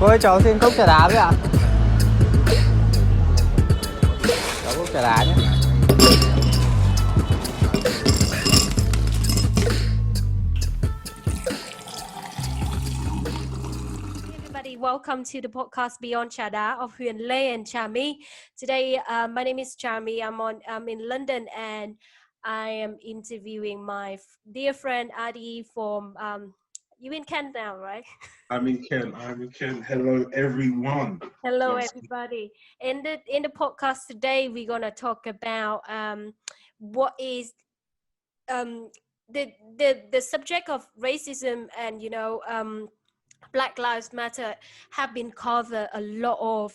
Cô ơi, cháu xin cốc trà đá với ạ. Cháu cốc trà đá nhé. Everybody, welcome to the podcast Beyond Chada of Huyền Lê and Chami. Today, my name is Chami. I'm in London and I am interviewing my dear friend Adi from you in Kent now, right? I'm in Kent. Hello, everyone. Hello, everybody. In the podcast today, we're gonna talk about what is the subject of racism and Black Lives Matter have been covered a lot of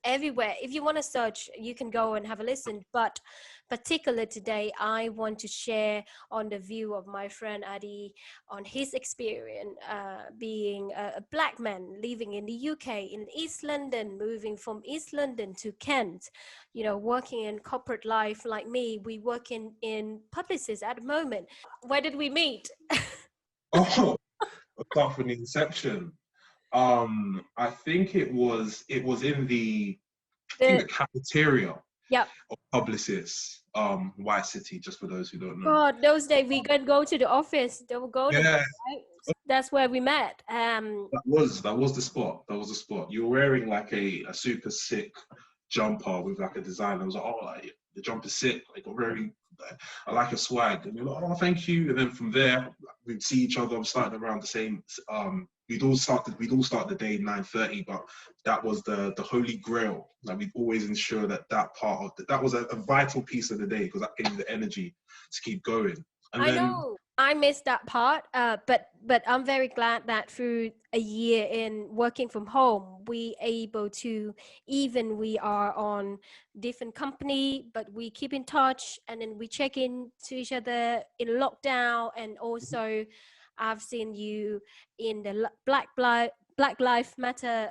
everywhere. If you want to search, you can go and have a listen. But particularly today, I want to share on the view of my friend Adi on his experience being a black man living in the UK, in East London, moving from East London to Kent, working in corporate life like me. We work in publicists at the moment. Where did we meet? Apart from the inception, I think it was in the cafeteria. Yep. Of Publicis, White City, just for those who don't know. God, those days we could go to the office. They would go to Yeah. That's where we met. That was the spot. You were wearing like a super sick jumper with like a design. I was like, oh, like, the jumper's sick. Like, I like your swag. And you're like, oh, thank you. And then from there, we'd see each other. We started around the same. We'd all start the day 9:30, but that was the holy grail. Like, we'd always ensure that part of that was a vital piece of the day, because that gave you the energy to keep going. And I know I missed that part, but I'm very glad that through a year in working from home, we able to, even we are on different company, but we keep in touch, and then we check in to each other in lockdown. And also I've seen you in the Black Lives Matter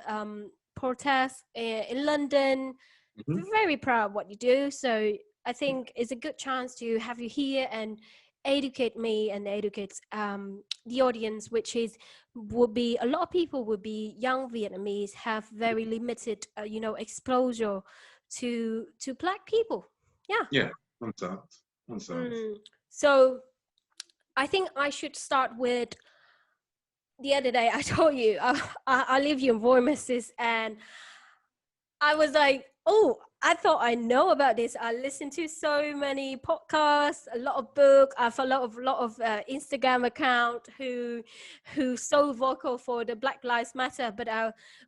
protest in London. Mm-hmm. Very proud of what you do. So I think it's a good chance to have you here and educate me and educate the audience, which is would be a lot of people would be young Vietnamese, have very limited exposure to black people. Yeah, understand. So I think I should start with the other day. I told you I live in voices, and I was like, oh, I thought I know about this. I listened to so many podcasts, a lot of books. I follow a lot of Instagram account who so vocal for the Black Lives Matter. But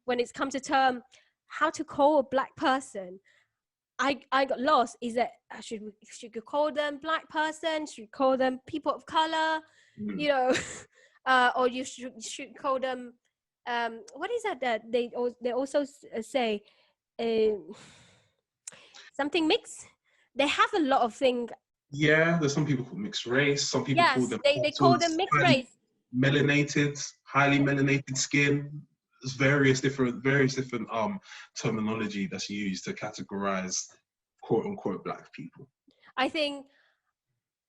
when it's come to term how to call a black person, I got lost. Is that should we call them black person? Should we call them people of color? Or you should call them what is that they also say. Something mixed. They have a lot of things. Yeah, there's some people called mixed race. Some people call them. They call them mixed race. Melanated, highly melanated skin. There's various different terminology that's used to categorize quote unquote black people. I think,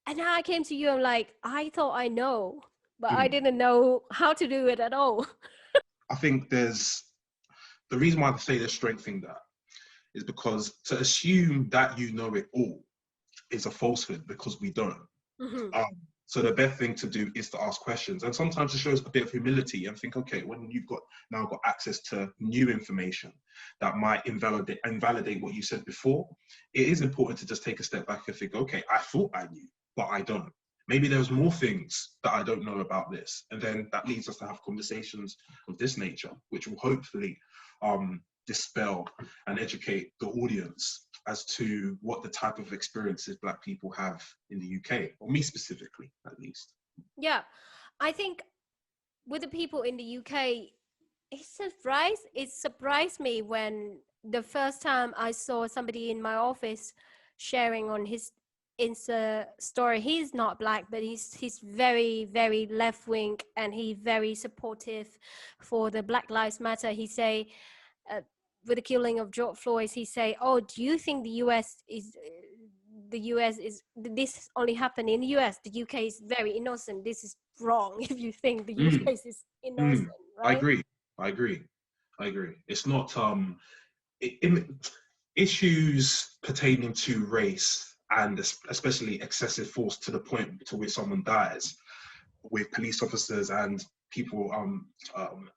and now I came to you. I'm like, I thought I know, but I didn't know how to do it at all. I think there's the reason why I say there's strength in that is because to assume that you know it all is a falsehood, because we don't. Mm-hmm. So the best thing to do is to ask questions, and sometimes it shows a bit of humility and think, okay, when you've now got access to new information that might invalidate what you said before, it is important to just take a step back and think, okay, I thought I knew, but I don't. Maybe there's more things that I don't know about this, and then that leads us to have conversations of this nature, which will hopefully dispel and educate the audience as to what the type of experiences black people have in the UK, or me specifically, at least. Yeah, I think with the people in the UK, it surprised me when the first time I saw somebody in my office sharing on his Insta story. He's not black, but he's very, very left wing, and he's very supportive for the Black Lives Matter. He say with the killing of George Floyd, he say, oh, do you think the US is this only happened in the US? The UK is very innocent. This is wrong if you think the UK is innocent, right? I agree. I agree. It's not issues pertaining to race and especially excessive force to the point to which someone dies with police officers and people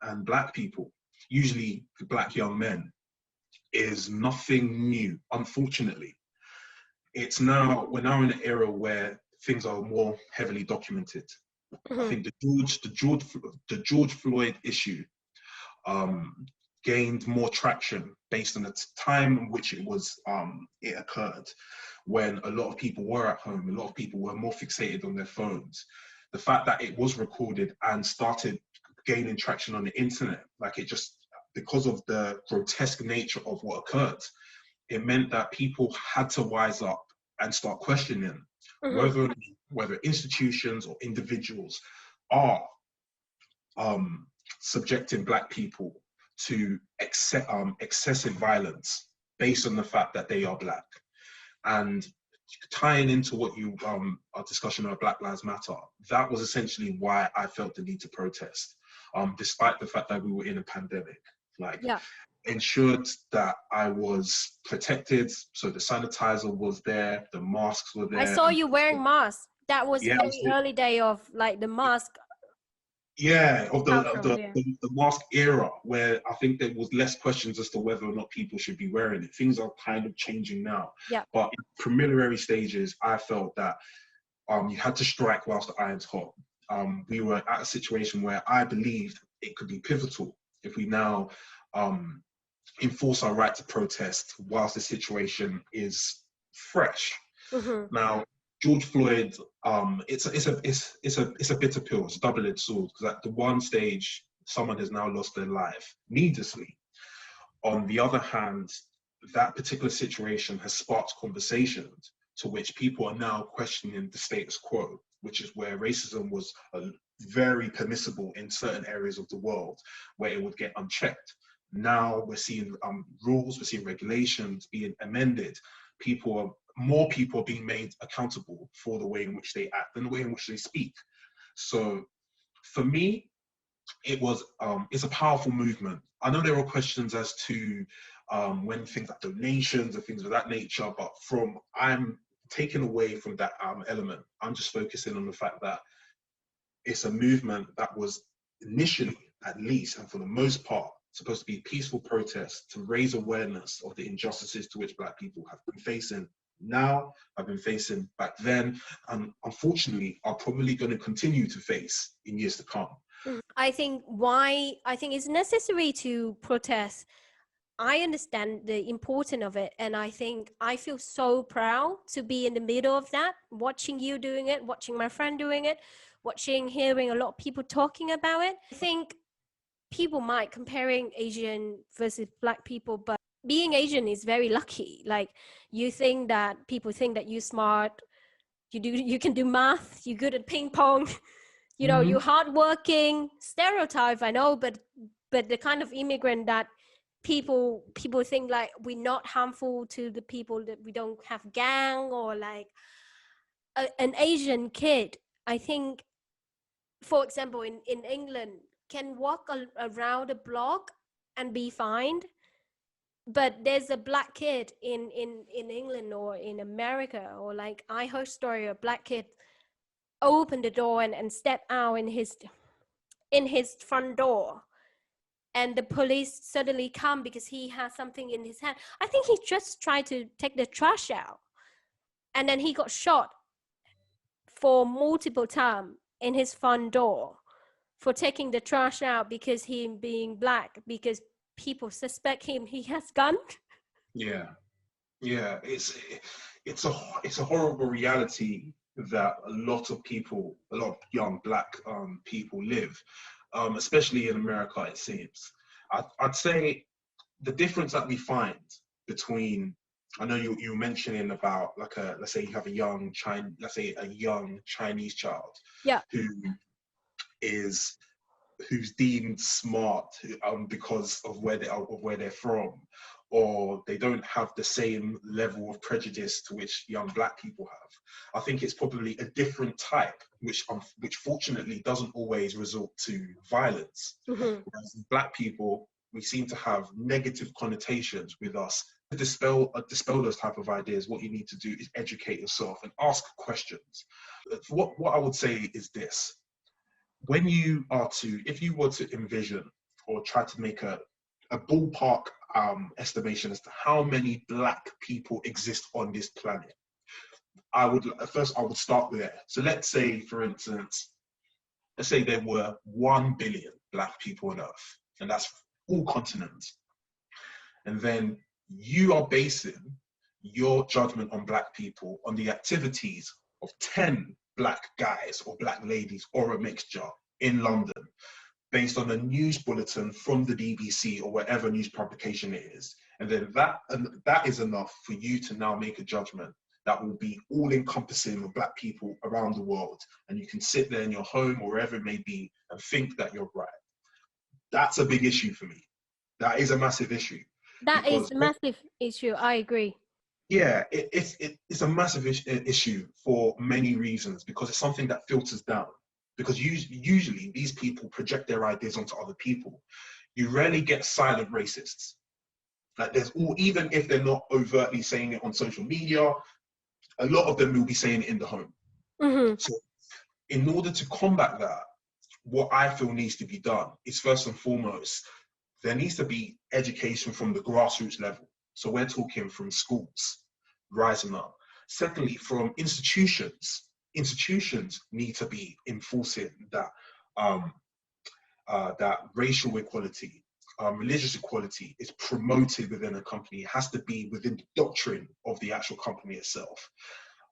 and black people, usually black young men, is nothing new. Unfortunately, we're now in an era where things are more heavily documented. I think the George Floyd issue gained more traction based on the time in which it occurred, when a lot of people were at home, a lot of people were more fixated on their phones. The fact that it was recorded and started gaining traction on the internet, like, it just, because of the grotesque nature of what occurred, it meant that people had to wise up and start questioning whether institutions or individuals are subjecting black people to excessive violence based on the fact that they are black. And tying into what you our discussion about Black Lives Matter, that was essentially why I felt the need to protest, despite the fact that we were in a pandemic. Like, ensured that I was protected, so the sanitizer was there, the masks were there. I saw you wearing masks. That was very early day of like the mask. Yeah, of the mask era, where I think there was less questions as to whether or not people should be wearing it. Things are kind of changing now. Yeah. But in preliminary stages, I felt that you had to strike whilst the iron's hot. We were at a situation where I believed it could be pivotal if we now enforce our right to protest whilst the situation is fresh. Now, George Floyd, it's a bitter pill. It's a double-edged sword, because at the one stage, someone has now lost their life needlessly. On the other hand, that particular situation has sparked conversations to which people are now questioning the status quo, which is where racism was very permissible in certain areas of the world where it would get unchecked. Now we're seeing rules, we're seeing regulations being amended. More people are being made accountable for the way in which they act and the way in which they speak. So for me, it's a powerful movement. I know there are questions as to when things like donations and things of that nature, but I'm taken away from that element. I'm just focusing on the fact that it's a movement that was initially, at least, and for the most part, supposed to be peaceful protests to raise awareness of the injustices to which Black people have been facing now, have been facing back then, and unfortunately are probably going to continue to face in years to come. I think it's necessary to protest. I understand the importance of it, and I think I feel so proud to be in the middle of that, watching you doing it, watching my friend doing it, hearing a lot of people talking about it. I think people might comparing Asian versus Black people, but being Asian is very lucky. Like, people think that you're smart, you can do math, you're good at ping pong, you're hardworking. Stereotype, I know, but the kind of immigrant that people think like we're not harmful to the people, that we don't have gang, or like an Asian kid, I think, for example, in England, can walk around a block and be fined. But there's a Black kid in England or in America, or like I heard story of a Black kid open the door and step out in his front door, and the police suddenly come because he has something in his hand. I think he just tried to take the trash out, and then he got shot for multiple times in his front door for taking the trash out, because him being Black, because people suspect he has gun. Yeah, it's a horrible reality that a lot of young Black people live, especially in America. It seems. I'd say the difference that we find between, I know you were mentioning about like let's say you have a young Chinese child, who's deemed smart because of where they're from, or they don't have the same level of prejudice to which young Black people have. I think it's probably a different type, which fortunately doesn't always resort to violence. Whereas Black people, we seem to have negative connotations with us. To dispel those type of ideas, what you need to do is educate yourself and ask questions. What I would say is this: if you were to envision or try to make a ballpark estimation as to how many Black people exist on this planet, I would start there. So let's say, for instance, there were 1 billion Black people on Earth, and that's all continents. And then you are basing your judgment on Black people on the activities of 10 Black guys or Black ladies or a mixture in London, based on a news bulletin from the BBC or whatever news publication it is. And then that is enough for you to now make a judgment that will be all encompassing of Black people around the world. And you can sit there in your home or wherever it may be and think that you're right. That's a big issue for me. That is a massive issue. That is a massive issue. I agree. Yeah, it's a massive issue for many reasons, because it's something that filters down. Because usually these people project their ideas onto other people. You rarely get silent racists. Like even if they're not overtly saying it on social media, a lot of them will be saying it in the home. Mm-hmm. So in order to combat that, what I feel needs to be done is, first and foremost, there needs to be education from the grassroots level. So we're talking from schools, rising up. Secondly, from institutions. Institutions need to be enforcing that that racial equality, religious equality is promoted within a company. It has to be within the doctrine of the actual company itself.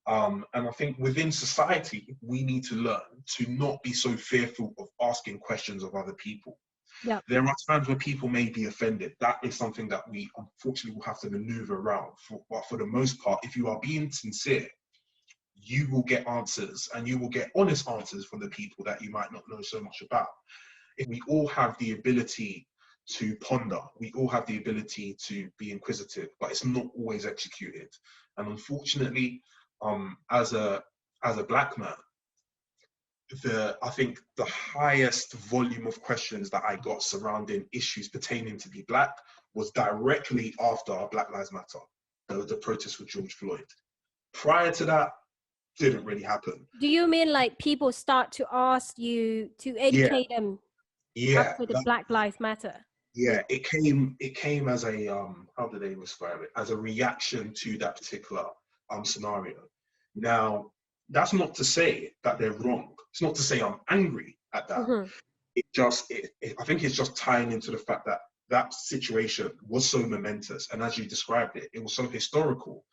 And I think within society, we need to learn to not be so fearful of asking questions of other people. Yeah. There are times where people may be offended. That is something that we unfortunately will have to maneuver around. But for the most part, if you are being sincere, you will get answers, and you will get honest answers from the people that you might not know so much about. If we all have the ability to ponder, we all have the ability to be inquisitive, but it's not always executed. And unfortunately, as a Black man, I think the highest volume of questions that I got surrounding issues pertaining to be Black was directly after Black Lives Matter, the protest with George Floyd. Prior to that, didn't really happen. Do you mean like people start to ask you to educate them after the Black Lives Matter? Yeah, it came as a how do they describe it? As a reaction to that particular scenario. Now, that's not to say that they're wrong. It's not to say I'm angry at that. Mm-hmm. I think it's just tying into the fact that that situation was so momentous, and as you described it, it was so historical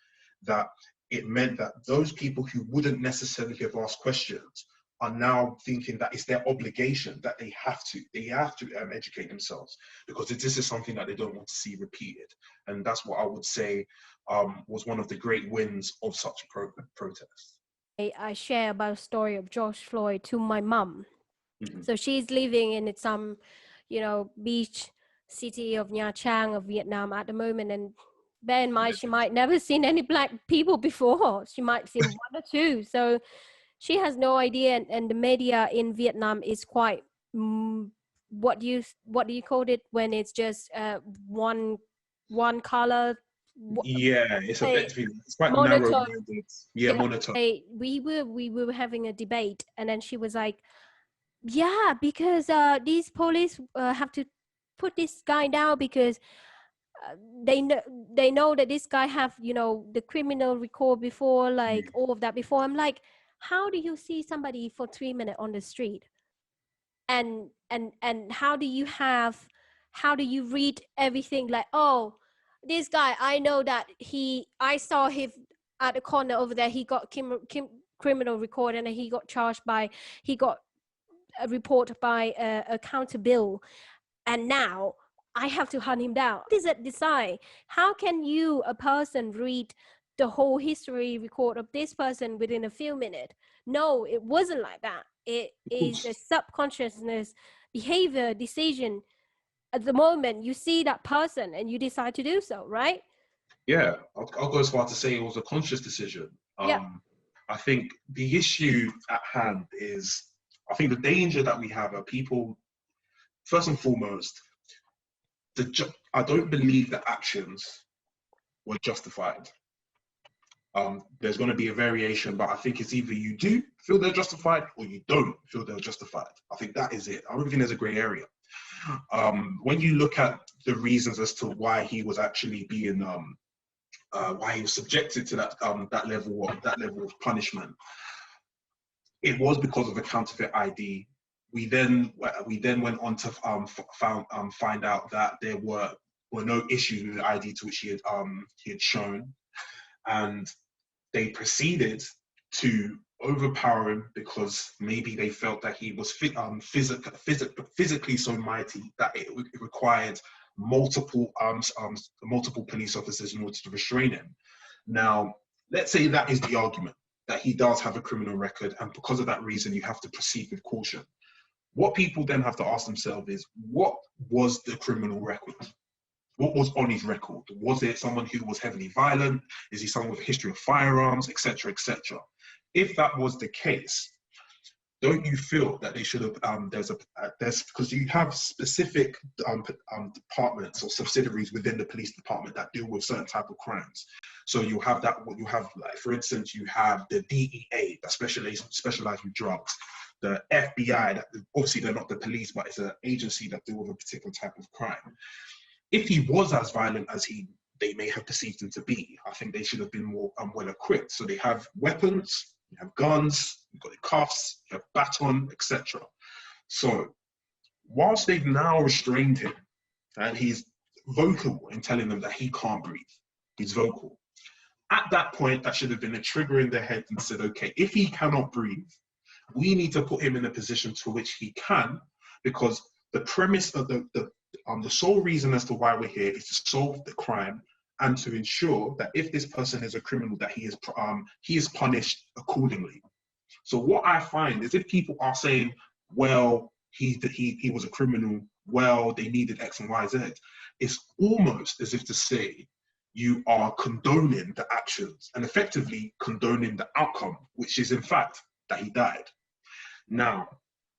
that it meant that those people who wouldn't necessarily have asked questions are now thinking that it's their obligation, that they have to educate themselves, because this is something that they don't want to see repeated. And that's what I would say was one of the great wins of such a protest. I share about a story of George Floyd to my mom. Mm-hmm. So she's living in some, beach city of Nha Trang of Vietnam at the moment. And bear in mind, she might never seen any Black people before. She might seen one or two. So she has no idea. And the media in Vietnam is quite, what do you call it when it's just one color? Yeah, it's quite monotone. narrow-minded. Yeah, monotone. We were having a debate, and then she was like, yeah, because these police have to put this guy down because they know that this guy have the criminal record before, like all of that before. I'm like, how do you see somebody for 3 minutes on the street, and how do you read everything like, oh, this guy, I know that I saw him at the corner over there, he got criminal record, and he got a report by a counter bill, and now I have to hunt him down. What does it decide? How can you, a person, read the whole history record of this person within a few minutes? No, it wasn't like that. It is a subconsciousness behavior decision. At the moment you see that person and you decide to do so, right? Yeah, I'll go as far to say it was a conscious decision. I think the issue at hand is, I think the danger that we have are people, first and foremost, I don't believe the actions were justified. There's going to be a variation, but I think it's either you do feel they're justified or you don't feel they're justified. I think that is it. I don't think there's a grey area. When you look at the reasons as to why he was actually being, why he was subjected to that level of punishment, it was because of a counterfeit ID. We then went on to find out that there were no issues with the ID to which he had shown, and they proceeded to overpower him because maybe they felt that he was physically so mighty that it required multiple police officers in order to restrain him. Now, let's say that is the argument, that he does have a criminal record, and because of that reason, you have to proceed with caution. What people then have to ask themselves is, what was the criminal record? What was on his record? Was it someone who was heavily violent? Is he someone with a history of firearms, etc., etc.? If that was the case, don't you feel that they should have, there's because you have specific departments or subsidiaries within the police department that deal with certain type of crimes. So you have that, you have, like, for instance, you have the DEA that specialize with drugs, the FBI, that obviously they're not the police, but it's an agency that deal with a particular type of crime. If he was as violent as they may have perceived him to be, I think they should have been more well equipped. So they have weapons, you have guns, you've got the cuffs, you have baton, etc. So whilst they've now restrained him and he's vocal in telling them that he can't breathe, he's vocal. At that point, that should have been a trigger in their head and said, okay, if he cannot breathe, we need to put him in a position to which he can, because the premise of the sole reason as to why we're here is to solve the crime and to ensure that if this person is a criminal, that he is punished accordingly. So what I find is, if people are saying, well, he was a criminal, well, they needed X and Y, Z, it's almost as if to say you are condoning the actions and effectively condoning the outcome, which is in fact that he died. Now,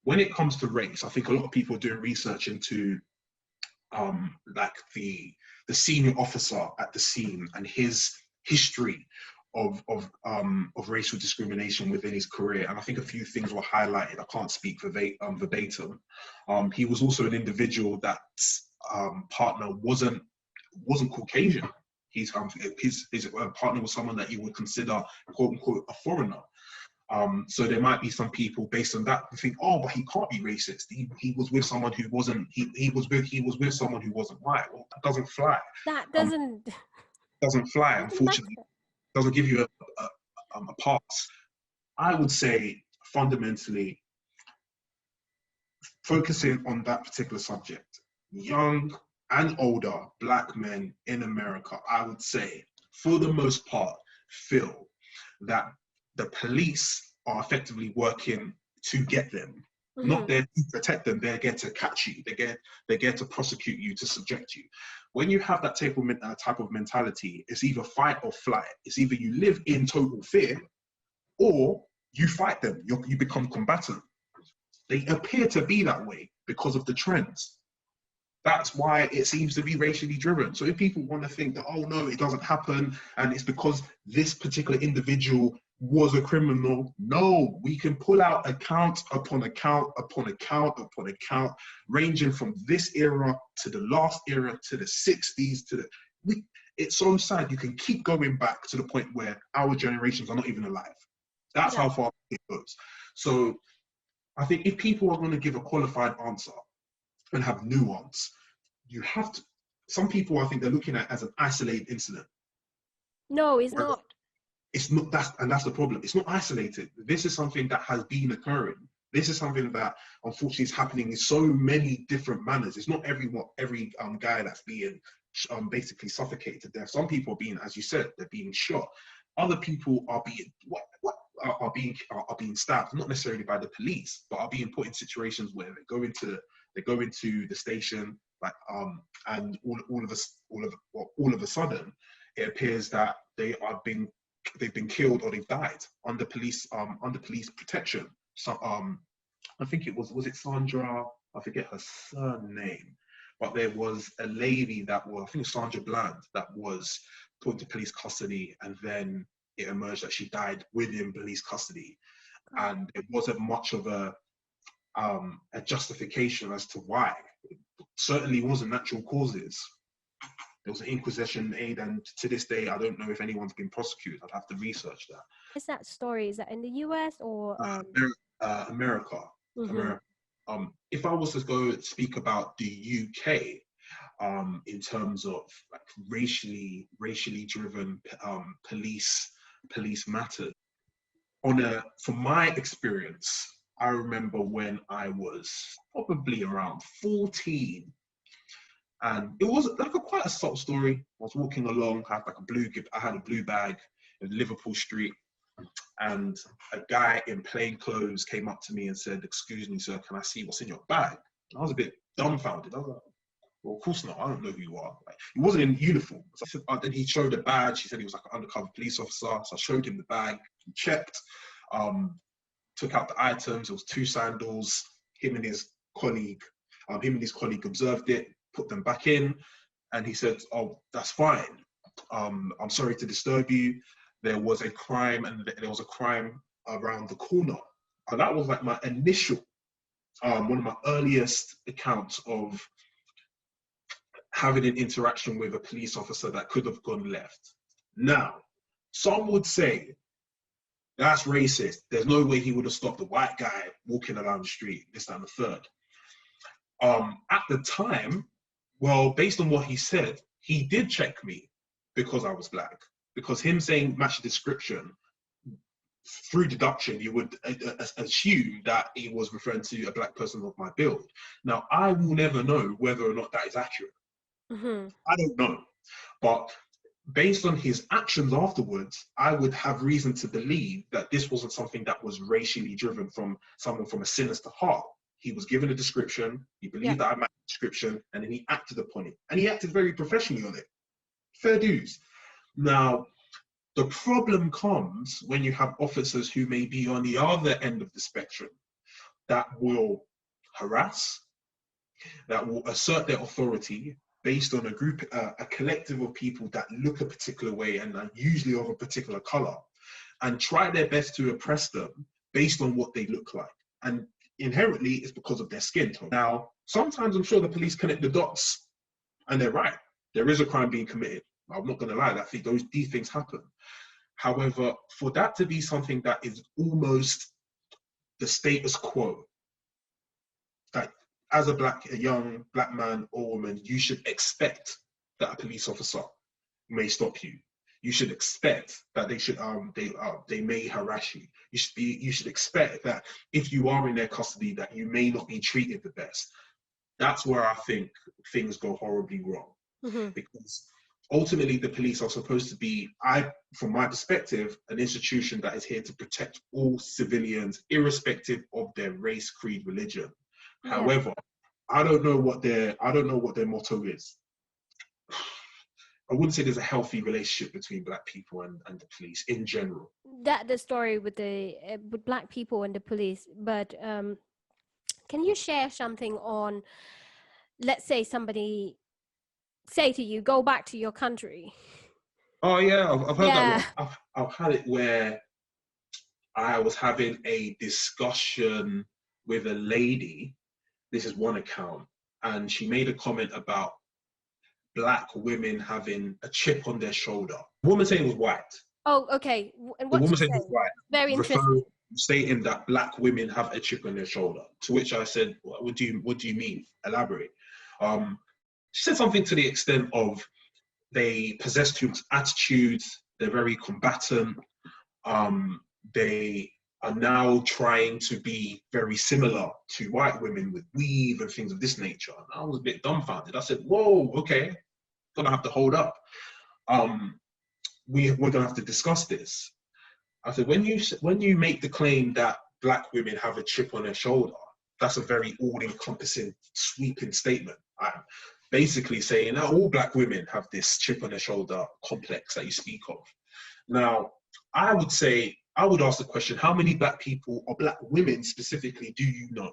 when it comes to race, I think a lot of people are doing research into like the senior officer at the scene and his history of racial discrimination within his career, and I think a few things were highlighted. I can't speak verbatim. He was also an individual that partner wasn't Caucasian. His partner was someone that you would consider, quote unquote, a foreigner. So there might be some people based on that who think, oh, but he can't be racist. He was with someone who wasn't. He was with someone who wasn't white. Well, that doesn't fly. That doesn't fly. Unfortunately, doesn't give you a pass. I would say fundamentally, focusing on that particular subject, young and older Black men in America, I would say, for the most part, feel that the police are effectively working to get them, not there to protect them. They're there to catch you. They're there to prosecute you, to subject you. When you have that type of mentality, it's either fight or flight. It's either you live in total fear or you fight them. You become combatant. They appear to be that way because of the trends. That's why it seems to be racially driven. So if people want to think that, oh no, it doesn't happen, and it's because this particular individual was a criminal, no, we can pull out account upon account upon account upon account, ranging from this era to the last era to the 60s it's so sad. You can keep going back to the point where our generations are not even alive. That's how far it goes. So I think if people are going to give a qualified answer and have nuance, you have to. Some people, I think, they're looking at it as an isolated incident. No, it's not. It's not. That's the problem. It's not isolated. This is something that has been occurring. This is something that unfortunately is happening in so many different manners. It's not every guy that's being basically suffocated to death. Some people are being, as you said, they're being shot. Other people are being being stabbed, not necessarily by the police, but are being put in situations where they go into the station, like and all of a sudden it appears that they've been killed or they've died under police protection. So I think it was it Sandra? I forget her surname, but there was a lady that was, I think Sandra Bland, that was put into police custody, and then it emerged that she died within police custody. And it wasn't much of a justification as to why. It certainly wasn't natural causes. There was an inquisition made, and to this day, I don't know if anyone's been prosecuted. I'd have to research that. Is that story, is that in the US or America? America. If I was to go speak about the UK, in terms of like racially driven police matters, from my experience, I remember when I was probably around 14, and it was like quite a sob story. I was walking along, I had a blue bag in Liverpool Street, and a guy in plain clothes came up to me and said, "Excuse me, sir, can I see what's in your bag?" And I was a bit dumbfounded. I was like, "Well, of course not. I don't know who you are." Like, he wasn't in uniform. So I said, then he showed a badge. He said he was like an undercover police officer. So I showed him the bag. He checked, took out the items. It was 2 sandals. Him and his colleague observed it, put them back in, and he said, "Oh, that's fine. I'm sorry to disturb you. There was a crime, and there was a crime around the corner." And that was like my initial, one of my earliest accounts of having an interaction with a police officer that could have gone left. Now, some would say that's racist. There's no way he would have stopped a white guy walking around the street, this, that, and the third. At the time, well, based on what he said, he did check me because I was black. Because him saying match the description, through deduction, you would assume that he was referring to a black person of my build. Now, I will never know whether or not that is accurate. I don't know. But based on his actions afterwards, I would have reason to believe that this wasn't something that was racially driven from someone from a sinister heart. He was given a description, he believed that I matched the description, and then he acted upon it. And he acted very professionally on it. Fair dues. Now, the problem comes when you have officers who may be on the other end of the spectrum that will harass, that will assert their authority based on a collective of people that look a particular way and are usually of a particular color, and try their best to oppress them based on what they look like. And inherently, it's because of their skin tone. Now, sometimes I'm sure the police connect the dots and they're right. There is a crime being committed. I'm not going to lie, these things happen. However, for that to be something that is almost the status quo, that as a young black man or woman, you should expect that a police officer may stop you. You should expect that they may harass you. You should expect that if you are in their custody, that you may not be treated the best. That's where I think things go horribly wrong, because ultimately the police are supposed to be, from my perspective, an institution that is here to protect all civilians, irrespective of their race, creed, religion. Yeah. However, I don't know what their motto is. I wouldn't say there's a healthy relationship between black people and the police in general. That the story with black people and the police, but can you share something on, let's say somebody say to you, go back to your country? Oh yeah, I've heard that one. I've had it where I was having a discussion with a lady. This is one account, and she made a comment about black women having a chip on their shoulder. The woman saying it was white. Oh, okay. And the woman saying it was white. Very interesting. Stating that black women have a chip on their shoulder. To which I said, what do you mean? Elaborate. She said something to the extent of they possess too much attitude, they're very combatant, they are now trying to be very similar to white women with weave and things of this nature. And I was a bit dumbfounded. I said, whoa, okay, gonna have to hold up. We're gonna have to discuss this. I said, when you make the claim that black women have a chip on their shoulder, that's a very all-encompassing, sweeping statement. I'm basically saying that all black women have this chip on their shoulder complex that you speak of. Now, I would ask the question, how many black people or black women specifically do you know?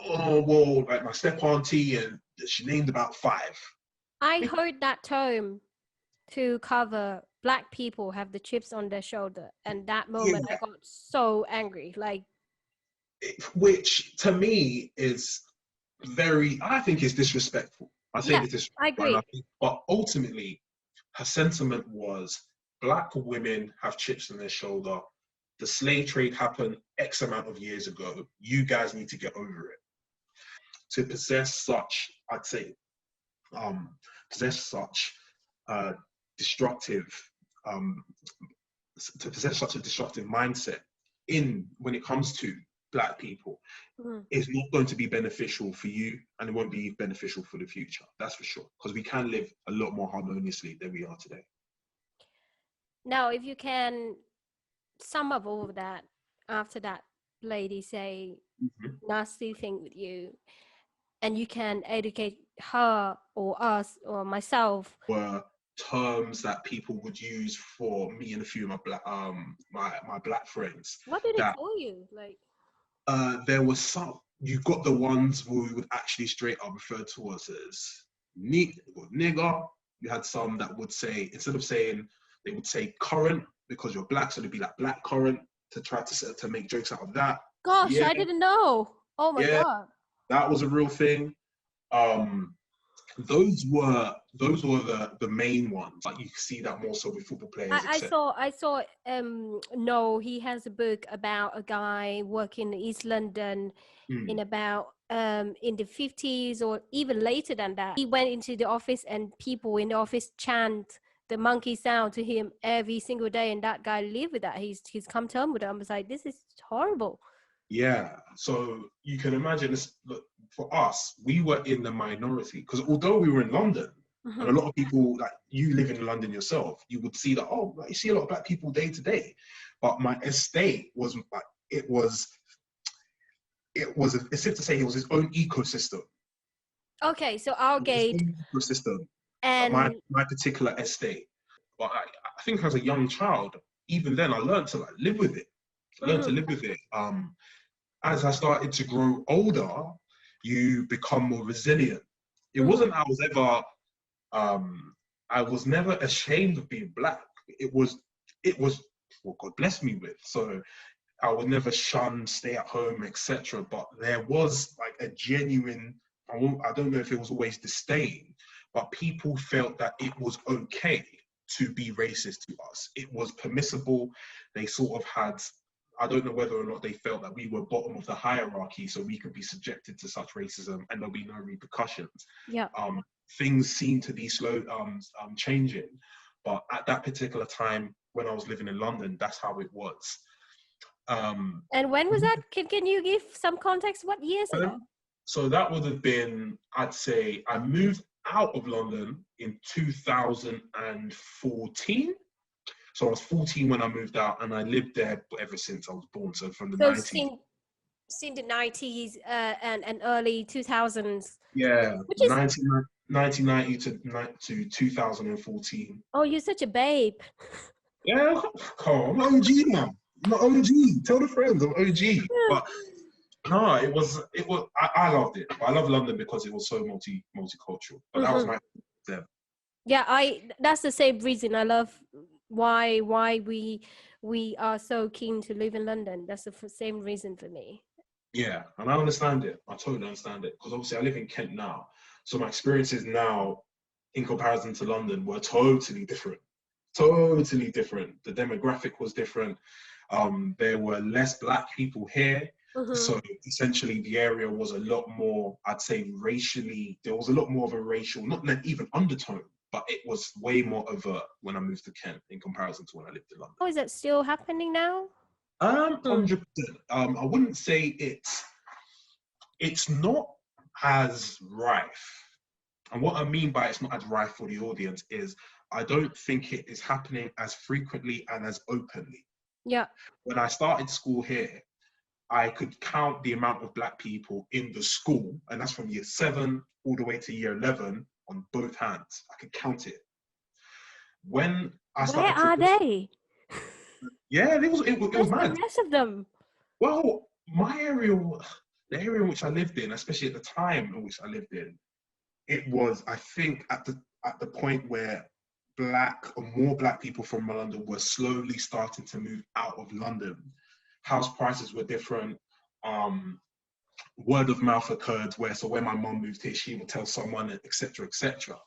oh, well, like my step auntie, and she named about 5. I heard that term to cover black people have the chips on their shoulder, and that moment I Yeah, got so angry. Like, which to me is I think is disrespectful. I think yeah, it's I disrespectful. agree. But ultimately, her sentiment was black women have chips on their shoulder. The slave trade happened X amount of years ago. You guys need to get over it. To possess such, I'd say, possess such uh, destructive, um, to possess such a destructive mindset when it comes to black people is not going to be beneficial for you, and it won't be beneficial for the future. That's for sure, because we can live a lot more harmoniously than we are today. Now, if you can sum up all of that after that lady say nasty thing with you, and you can educate her or us or myself. Were terms that people would use for me and a few of my black friends. What did they call you? Like, there was some. You got the ones where we would actually straight up refer to us as nigger. You had some that would say, instead of saying, they would say current because you're black, so they'd be like black current to try to make jokes out of that. gosh, Yeah, I didn't know. Oh my yeah, God. that was a real thing. Those were the main ones. Like, you see that more so with football players. I saw no, he has a book about a guy working in East London in about in the 50s or even later than that. He went into the office and people in the office chant the monkey sound to him every single day, and that guy lived with that. He's come to terms with it. I was like, this is horrible. Yeah, so you can imagine this. Look, for us, we were in the minority because although we were in London, and a lot of people, like you live in London yourself, you would see that, oh, like, you see a lot of black people day to day. But my estate was like, it's safe to say it was its own ecosystem. Okay, so our gate Ecosystem, and my particular estate. But I think as a young child, even then, I learned to like live with it. As I started to grow older, you become more resilient. It wasn't I was never ashamed of being black. It was what God blessed me with. So I would never shun, stay at home, etc. But there was like a genuine, I don't know if it was always disdain, but people felt that it was okay to be racist to us. It was permissible. They sort of had, I don't know whether or not they felt that we were bottom of the hierarchy, so we could be subjected to such racism and there'll be no repercussions. yeah. Things seem to be slow changing, but at that particular time when I was living in London, that's how it was. And when was that? Can you give some context? What years is that? So that would have been, I'd say, I moved out of London in 2014. So I was 14 when I moved out, and I lived there ever since I was born. So from the 90s. Since the 90s and early 2000s. Yeah, which is 1990 to 2014. Oh, you're such a babe. Yeah, come on, I'm OG now. I'm an OG. Tell the friends I'm OG. But no, it was. I loved it. I love London because it was so multicultural. But that was my there. Yeah, that's the same reason I love why we are so keen to live in London. That's the same reason for me. Yeah, and I understand it. I totally understand it because obviously I live in Kent now, so my experiences now, in comparison to London, were totally different. Totally different. The demographic was different. There were less black people here, so essentially the area was a lot more, I'd say, racially. There was a lot more of a racial, not even undertone, but it was way more overt when I moved to Kent in comparison to when I lived in London. Oh, is that still happening now? 100%. I wouldn't say it's not as rife. And what I mean by it's not as rife for the audience is I don't think it is happening as frequently and as openly. Yeah. When I started school here, I could count the amount of black people in the school, and that's from year 7 all the way to year 11 on both hands. I could count it. When I started, where are they? Yeah, it was Where's mad. the rest of them? Well, my area, the area in which I lived in, especially at the time in which I lived in, it was, I think, at the point where more black people from London were slowly starting to move out of London. House prices were different. Word of mouth occurred so when my mom moved here, she would tell someone, etc., etc.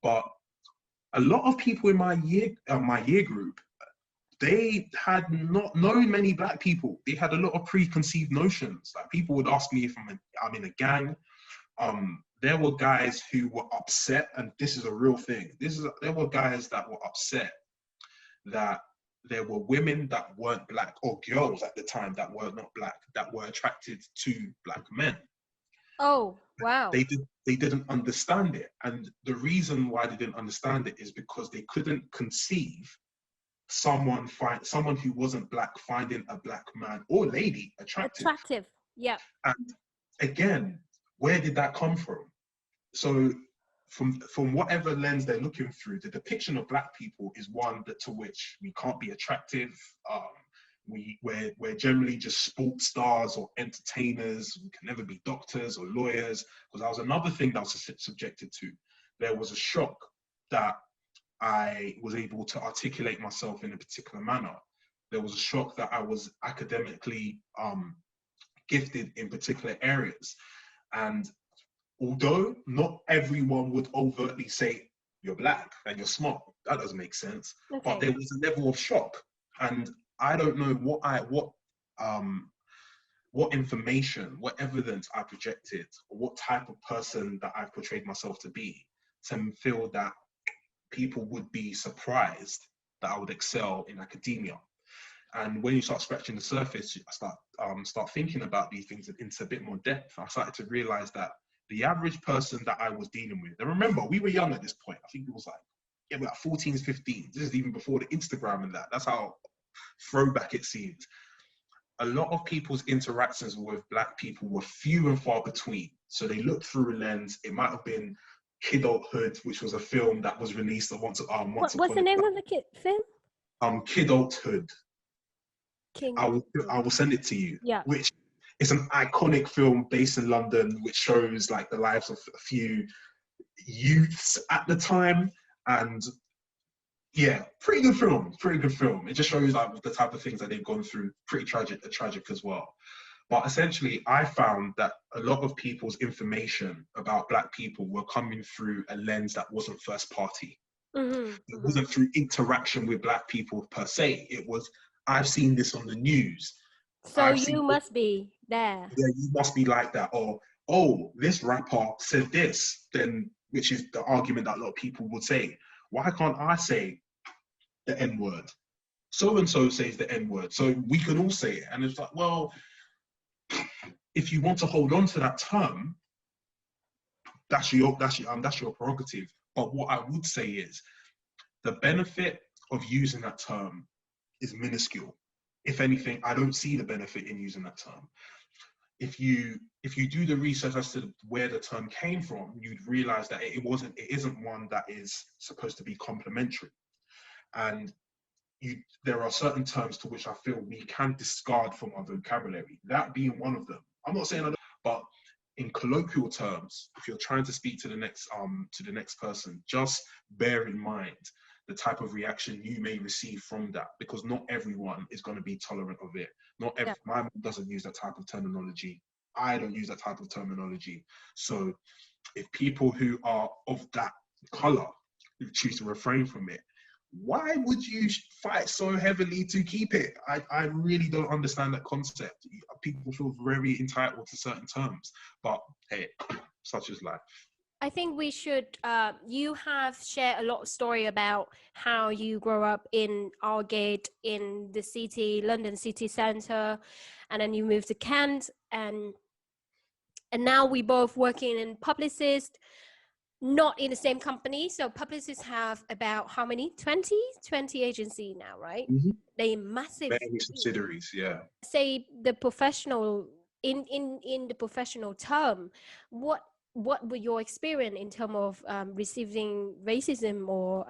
But a lot of people in my year group, they had not known many black people. They had a lot of preconceived notions. Like, people would ask me if I'm in a gang. There were guys who were upset, and this is a real thing. There were guys that were upset that there were women that weren't black, or girls at the time that were not black, that were attracted to black men. Oh, wow. They didn't understand it. And the reason why they didn't understand it is because they couldn't conceive someone who wasn't black finding a black man or lady attractive. Yeah. And again, where did that come from? So from whatever lens they're looking through, the depiction of black people is one to which we can't be attractive. We're generally just sports stars or entertainers. We can never be doctors or lawyers, because that was another thing that I was subjected to. There was a shock that I was able to articulate myself in a particular manner. There was a shock that I was academically gifted in particular areas. And although not everyone would overtly say you're black and you're smart, that doesn't make sense. Okay. But there was a level of shock, and I don't know what information, what evidence I projected, or what type of person that I portrayed myself to be, to feel that people would be surprised that I would excel in academia. And when you start scratching the surface, I start thinking about these things into a bit more depth. I started to realize that the average person that I was dealing with, and remember, we were young at this point. I think it was like 14s, 15s. This is even before the Instagram and that. That's how throwback it seemed. A lot of people's interactions with black people were few and far between. So they looked through a lens. It might have been Kidulthood, which was a film that was released once What's the name of the film? Kidulthood. I will send it to you. Yeah. Which is an iconic film based in London, which shows like the lives of a few youths at the time. And yeah, pretty good film. It just shows like the type of things that they've gone through. Pretty tragic as well. But essentially, I found that a lot of people's information about black people were coming through a lens that wasn't first party. Mm-hmm. It wasn't through interaction with black people per se. It was, I've seen this on the news. So you must be there. Yeah, you must be like that. Or, oh, this rapper said this, then, which is the argument that a lot of people would say. Why can't I say the N-word? So-and-so says the N-word, so we can all say it. And it's like, well, if you want to hold on to that term, that's your prerogative. But what I would say is the benefit of using that term is minuscule. If anything, I don't see the benefit in using that term. If you do the research as to where the term came from, you'd realize that it isn't one that is supposed to be complimentary. And there are certain terms to which I feel we can discard from our vocabulary, that being one of them. I'm not saying but in colloquial terms, if you're trying to speak to the next person, just bear in mind the type of reaction you may receive from that, because not everyone is going to be tolerant of it. My mom doesn't use that type of terminology. I don't use that type of terminology. So if people who are of that color choose to refrain from it, why would you fight so heavily to keep it? I really don't understand that concept. People feel very entitled to certain terms, but hey, such is life. I think we should, you have shared a lot of story about how you grew up in Aldgate in the city, London city centre, and then you moved to Kent, and now we both working in Publicist, not in the same company. So Publicists have about how many? 20 agency now, right? Mm-hmm. They massive. Many subsidiaries, yeah. Say the professional, in the professional term, what were your experience in terms of receiving racism or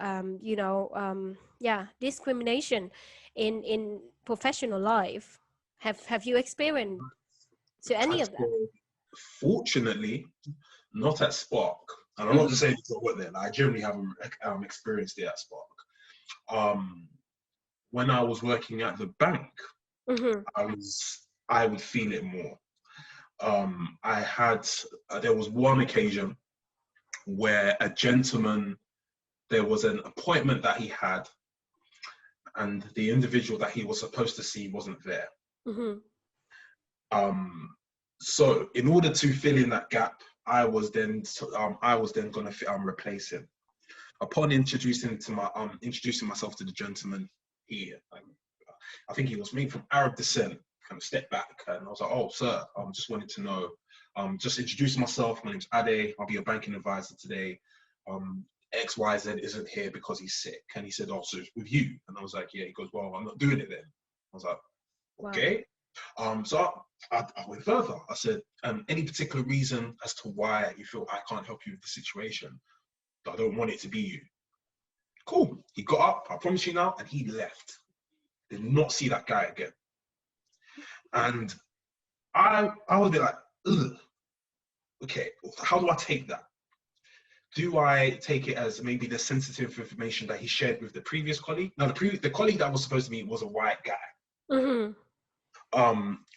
discrimination in professional life? Have you experienced? to any of them? Fortunately, not at Spark. And I'm not just saying because I work there. Like, I generally haven't experienced it at Spark. When I was working at the bank, I would feel it more. There was one occasion where a gentleman, there was an appointment that he had, and the individual that he was supposed to see wasn't there. So in order to fill in that gap, I was then going to replace him. Upon introducing myself to the gentleman, I think he was maybe from Arab descent, kind of stepped back, and I was like, "Oh, sir, just wanted to know, just introduce myself. My name's Ade. I'll be your banking advisor today. XYZ isn't here because he's sick." And he said, "Oh, so it's with you?" And I was like, "Yeah." He goes, "Well, I'm not doing it then." I was like, "Okay." Wow. So I went further. I said, "Any particular reason as to why you feel I can't help you with the situation? I don't want it to be you." Cool. He got up, I promise you now, and he left. Did not see that guy again. And I was a bit like, ugh. Okay, how do I take that? Do I take it as maybe the sensitive information that he shared with the previous colleague? Now, the colleague that was supposed to meet was a white guy.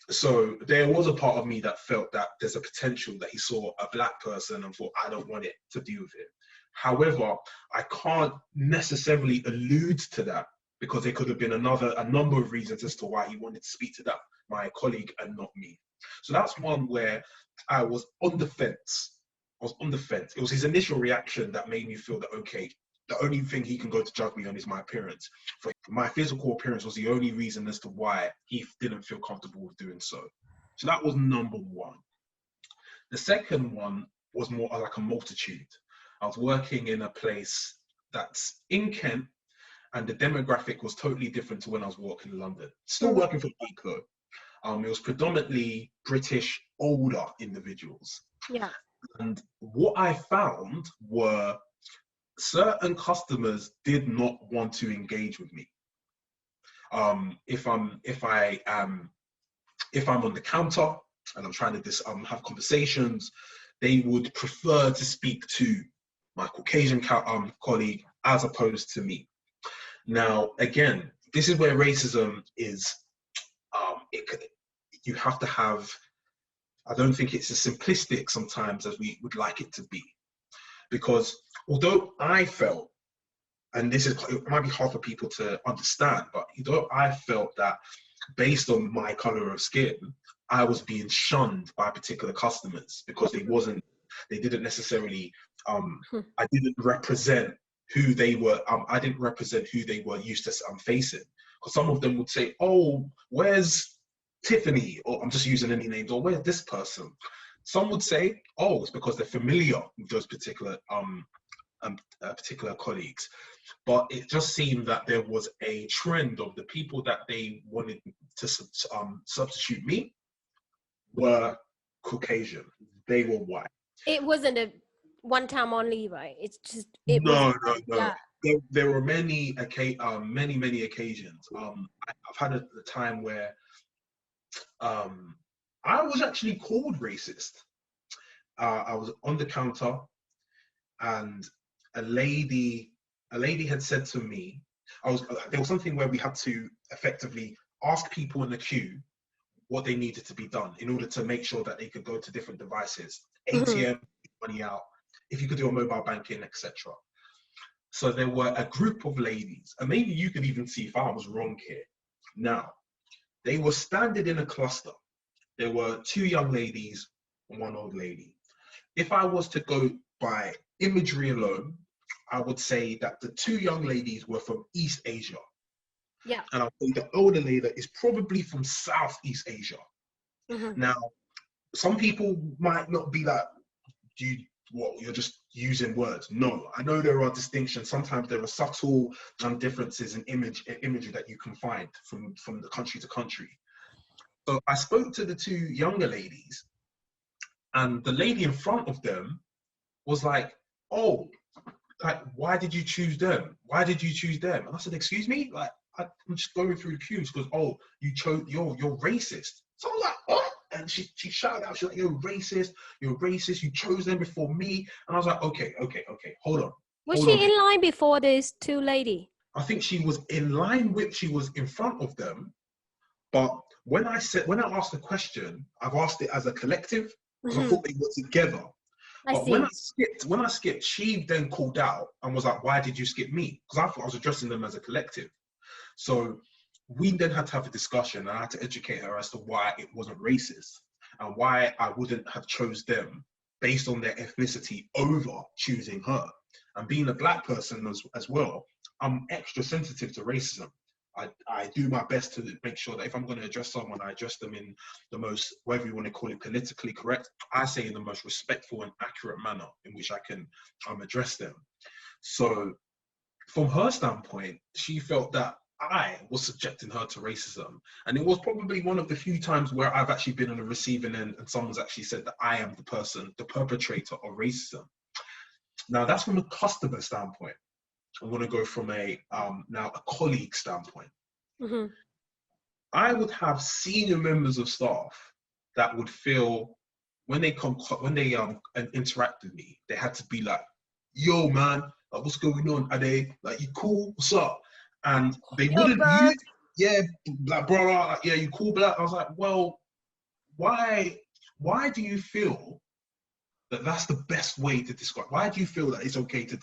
So there was a part of me that felt that there's a potential that he saw a black person and thought, I don't want it to deal with it. However, I can't necessarily allude to that because there could have been a number of reasons as to why he wanted to speak to my colleague and not me. So that's one where I was on the fence. It was his initial reaction that made me feel that, okay, the only thing he can go to judge me on is my appearance. For my physical appearance was the only reason as to why he didn't feel comfortable with doing so. So that was number one. The second one was more like a multitude. I was working in a place that's in Kent, and the demographic was totally different to when I was working in London. Still working for the bank though. It was predominantly British, older individuals. Yeah. And what I found were certain customers did not want to engage with me. If I'm on the counter and I'm trying to have conversations, they would prefer to speak to my Caucasian colleague as opposed to me. Now, again, this is where racism is. You have to have. I don't think it's as simplistic sometimes as we would like it to be, because although I felt, and it might be hard for people to understand, but although I felt that based on my color of skin, I was being shunned by particular customers because they didn't necessarily, I didn't represent who they were. I didn't represent who they were used to facing. Because some of them would say, "Oh, where's Tiffany?" Or I'm just using any names, or "Where's this person?" Some would say, "Oh, it's because they're familiar with those particular colleagues." But it just seemed that there was a trend of the people that they wanted to substitute me were Caucasian. They were white. It wasn't a one time only, right? It's just no. Yeah. There were many occasions. I've had a time where I was actually called racist. I was on the counter, and a lady had said to me, there was something where we had to effectively ask people in the queue what they needed to be done in order to make sure that they could go to different devices, ATM, money out, if you could do a mobile banking, etc. So there were a group of ladies, and maybe you could even see if I was wrong here. Now, they were standing in a cluster. There were two young ladies and one old lady. If I was to go by imagery alone, I would say that the two young ladies were from East Asia. Yeah. And I think the older lady is probably from Southeast Asia. Now, some people might not be like, you're just using words. No, I know there are distinctions. Sometimes there are subtle differences in imagery that you can find from the country to country. So I spoke to the two younger ladies, and the lady in front of them was like, "Oh, like, why did you choose them? Why did you choose them?" And I said, "Excuse me, like, I'm just going through the queues because, oh, you're racist." So I was like, "What?" and she shouted out, she's like, you're racist, you chose them before me. And I was like, okay, hold on. Was she in line before this two lady? I think she was in line with, she was in front of them. But when I asked the question, I've asked it as a collective, because I thought they were together. But when I skipped, she then called out and was like, why did you skip me? Because I thought I was addressing them as a collective. So we then had to have a discussion, and I had to educate her as to why it wasn't racist and why I wouldn't have chose them based on their ethnicity over choosing her. And being a black person as well, I'm extra sensitive to racism. I do my best to make sure that if I'm going to address someone, I address them in the most, whatever you want to call it, politically correct. I say in the most respectful and accurate manner in which I can address them. So from her standpoint, she felt that I was subjecting her to racism. And it was probably one of the few times where I've actually been on the receiving end and someone's actually said that I am the person, the perpetrator of racism. Now that's from a customer standpoint. I want to go from now a colleague standpoint. I would have senior members of staff that would feel when they interact with me, they had to be like, yo man, like, what's going on? Are they like, you cool? What's up? And they wouldn't use, yeah, like, bro, like, yeah, you cool, black. I was like, well, why do you feel that that's the best way to describe? Why do you feel that it's okay to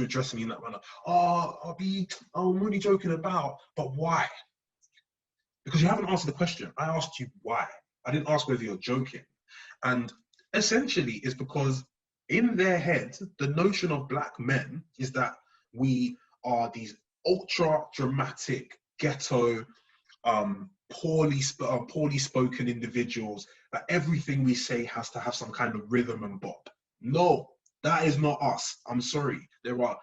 address me in that manner? I'm really joking about, but why? Because you haven't answered the question. I asked you why. I didn't ask whether you're joking. And essentially it's because in their head, the notion of black men is that we are these ultra dramatic, ghetto, poorly spoken individuals, that everything we say has to have some kind of rhythm and bop. No, that is not us. I'm sorry. There are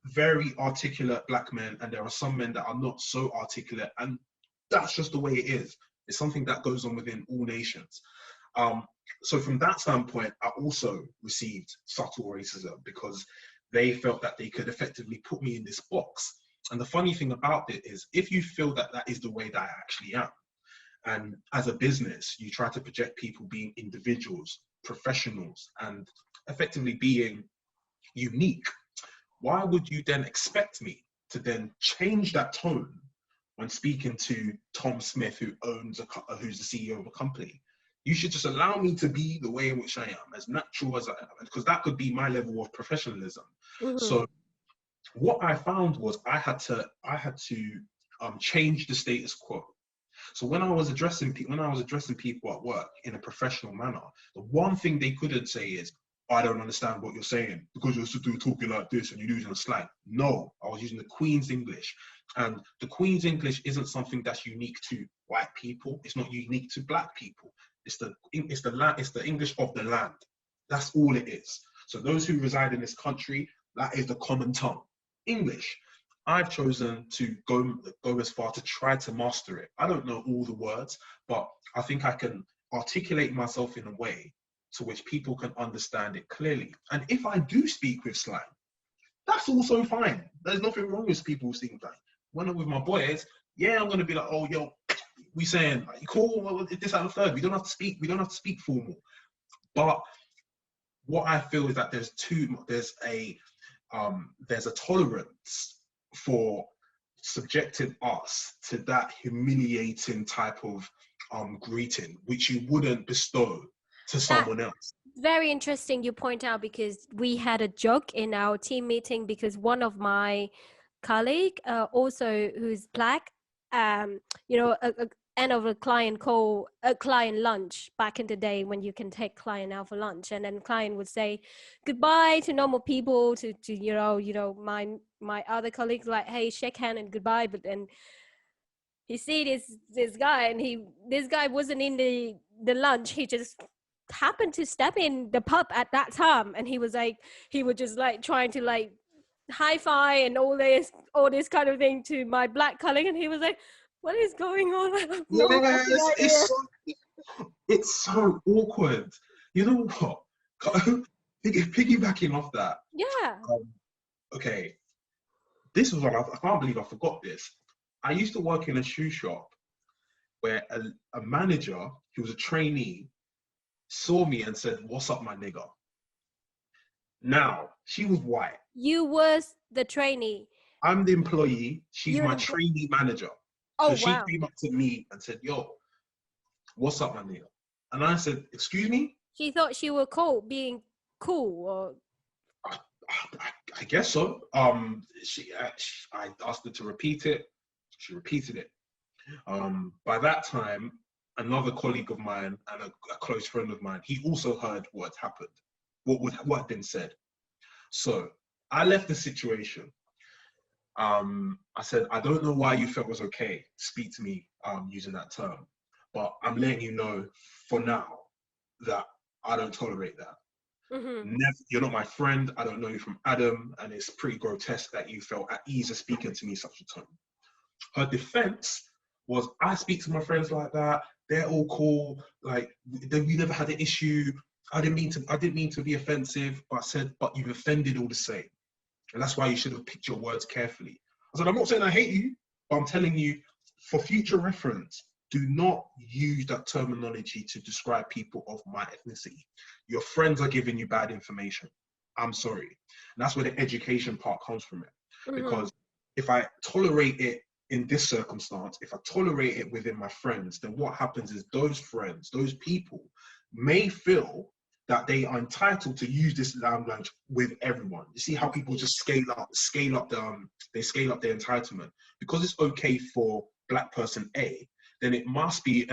very articulate black men, and there are some men that are not so articulate, and that's just the way it is. It's something that goes on within all nations. So from that standpoint, I also received subtle racism because they felt that they could effectively put me in this box. And the funny thing about it is, if you feel that that is the way that I actually am, and as a business, you try to project people being individuals, professionals, and effectively being unique, why would you then expect me to then change that tone when speaking to Tom Smith, who's the CEO of a company? You should just allow me to be the way in which I am, as natural as I am, because that could be my level of professionalism. So what I found was I had to change the status quo. So when I was addressing people at work in a professional manner, the one thing they couldn't say is, I don't understand what you're saying because you're talking like this and you're using a slang. No, I was using the Queen's English, and the Queen's English isn't something that's unique to white people. It's not unique to black people. It's the English of the land. That's all it is. So those who reside in this country, that is the common tongue, English. I've chosen to go as far to try to master it. I don't know all the words, but I think I can articulate myself in a way to which people can understand it clearly. And if I do speak with slang, that's also fine. There's nothing wrong with people speaking slang. When I'm with my boys, yeah, I'm gonna be like, oh, yo, we saying, like, cool, well, this out of third. We don't have to speak formal. But what I feel is that there's a tolerance for subjecting us to that humiliating type of greeting, which you wouldn't bestow to someone else. Very interesting you point out, because we had a joke in our team meeting, because one of my colleague also who's black, end of a client call, a client lunch back in the day when you can take client out for lunch, and then client would say goodbye to normal people, to my other colleagues, like, hey, shake hand and goodbye. But then he see this guy, and this guy wasn't in the lunch. He just happened to step in the pub at that time, and he was just like trying to like high five and all this kind of thing to my black colleague, and he was like, what is going on? Yes, it's so awkward. You know what? Piggybacking off that. Yeah. Okay. This was one, I can't believe I forgot this. I used to work in a shoe shop where a manager he was a trainee, saw me and said, "What's up, my nigga?" Now, she was white. You was the trainee. I'm the employee. She's You're my the trainee manager. Oh, So she wow. came up to me and said, "Yo, what's up, my nigga?" And I said, "Excuse me?" She thought she was cool, being cool, or I guess so. I asked her to repeat it. She repeated it. By that time, another colleague of mine and a close friend of mine, he also heard what had happened, what had been said. So I left the situation. I said, "I don't know why you felt it was okay to speak to me using that term, but I'm letting you know for now that I don't tolerate that. Never, you're not my friend. I don't know you from Adam, and it's pretty grotesque that you felt at ease of speaking to me in such a tone." Her defense was, "I speak to my friends like that. They're all cool. Like, we never had an issue. I didn't mean to be offensive, but I said, but you've offended all the same. And that's why you should have picked your words carefully." I said, "I'm not saying I hate you, but I'm telling you, for future reference, do not use that terminology to describe people of my ethnicity. Your friends are giving you bad information. I'm sorry." And that's where the education part comes from it. Because if I tolerate it in this circumstance, if I tolerate it within my friends, then what happens is those friends, those people may feel that they are entitled to use this language with everyone. You see how people just scale up their entitlement. Because it's okay for Black person A, then it must be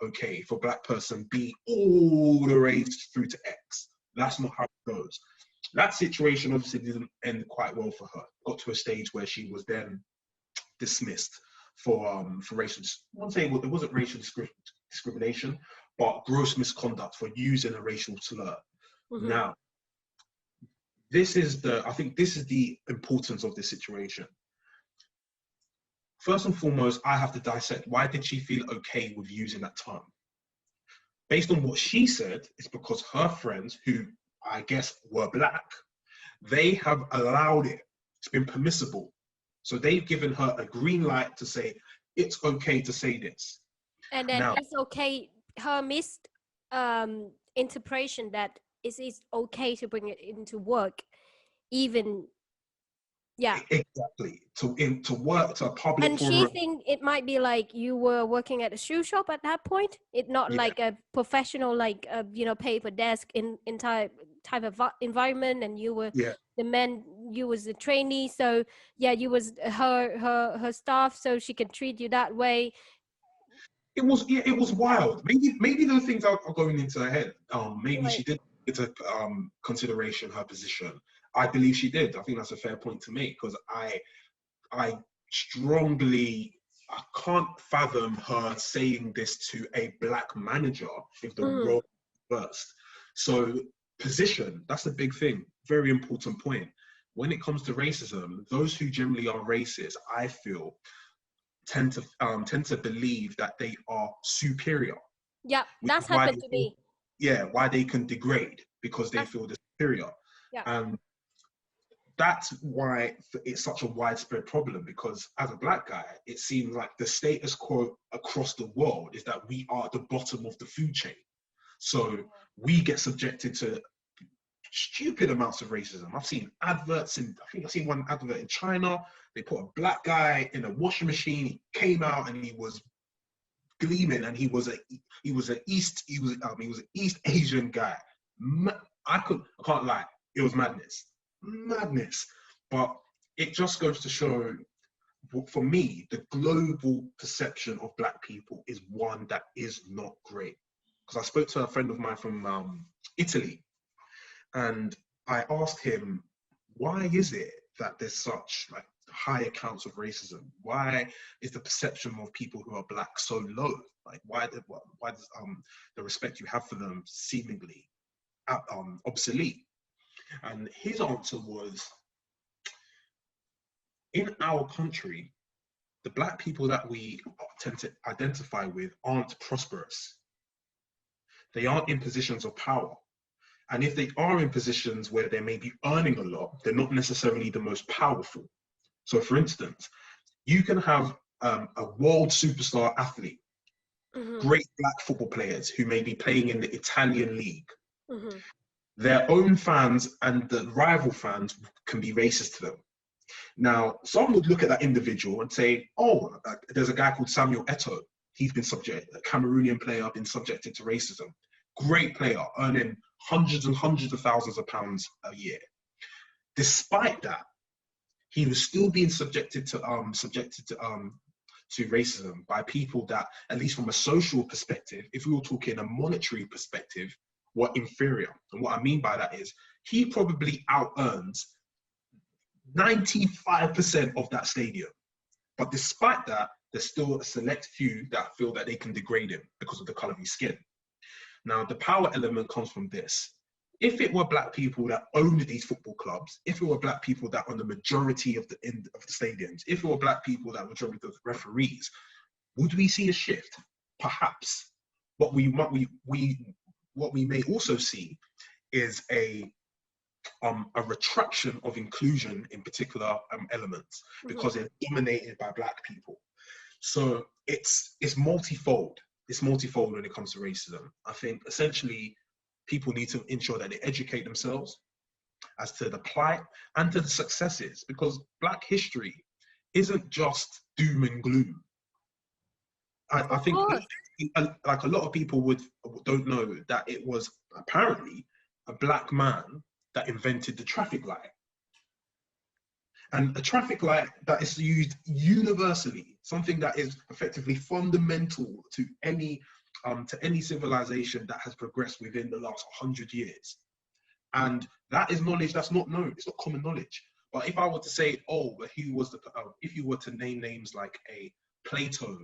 okay for Black person B all the way through to X. That's not how it goes. That situation obviously didn't end quite well for her. Got to a stage where she was then dismissed for racial. I'm not saying it wasn't racial discrimination, but gross misconduct for using a racial slur. Now, I think this is the importance of this situation. First and foremost, I have to dissect, why did she feel okay with using that term? Based on what she said, it's because her friends, who I guess were Black, they have allowed it. It's been permissible. So they've given her a green light to say, it's okay to say this. And then now, it's okay, her missed interpretation that it is okay to bring it into work, even, yeah. Exactly. To work, to a public And forum. she think it might be like you were working at a shoe shop at that point. It's not like a professional, like, paper desk in type of environment, and you were the man, you was the trainee. So yeah, you was her staff, so she can treat you that way. It was wild. Maybe those things are going into her head. Maybe she did take into consideration her position. I believe she did. I think that's a fair point to make, because I can't fathom her saying this to a Black manager if the role first. So position, that's a big thing. Very important point. When it comes to racism, those who generally are racist, I feel, tend to believe that they are superior. Yeah, that's happened to me. Yeah, why they can degrade, because they feel they're superior. Yeah. And that's why it's such a widespread problem, because as a Black guy, it seems like the status quo across the world is that we are at the bottom of the food chain. So we get subjected to stupid amounts of racism. I've seen adverts I think I've seen one advert in China. They put a Black guy in a washing machine. He came out and he was gleaming, and he was an East Asian guy. I can't lie. It was madness. But it just goes to show, for me, the global perception of Black people is one that is not great. Because I spoke to a friend of mine from Italy, and I asked him, why is it that there's such high accounts of racism? Why is the perception of people who are Black so low? Like, why does the respect you have for them seemingly obsolete? And his answer was, in our country, the Black people that we tend to identify with aren't prosperous. They aren't in positions of power. And if they are in positions where they may be earning a lot, they're not necessarily the most powerful. So for instance, you can have a world superstar athlete, great black football players who may be playing in the Italian league. Mm-hmm. Their own fans and the rival fans can be racist to them. Now, some would look at that individual and say, oh, there's a guy called Samuel Eto'o. He's been a Cameroonian player, been subjected to racism. Great player, earning hundreds and hundreds of thousands of pounds a year. Despite that, he was still being subjected to racism by people that, at least from a social perspective, if we were talking a monetary perspective, were inferior. And what I mean by that is he probably out-earns 95% of that stadium. But despite that, there's still a select few that feel that they can degrade him because of the color of his skin. Now, the power element comes from this. If it were black people that owned these football clubs, if it were black people that owned the majority of the stadiums, if it were black people that were majority of the referees, would we see a shift? Perhaps. What we may also see is a retraction of inclusion in particular elements, because they're dominated by black people. So it's multifold. It's multifold when it comes to racism. I think essentially people need to ensure that they educate themselves as to the plight and to the successes, because black history isn't just doom and gloom. I think like a lot of people don't know that it was apparently a black man that invented the traffic light. And a traffic light that is used universally, something that is effectively fundamental to any civilization that has progressed within the last 100 years. And that is knowledge that's not known. It's not common knowledge. But if I were to say, if you were to name names like a Plato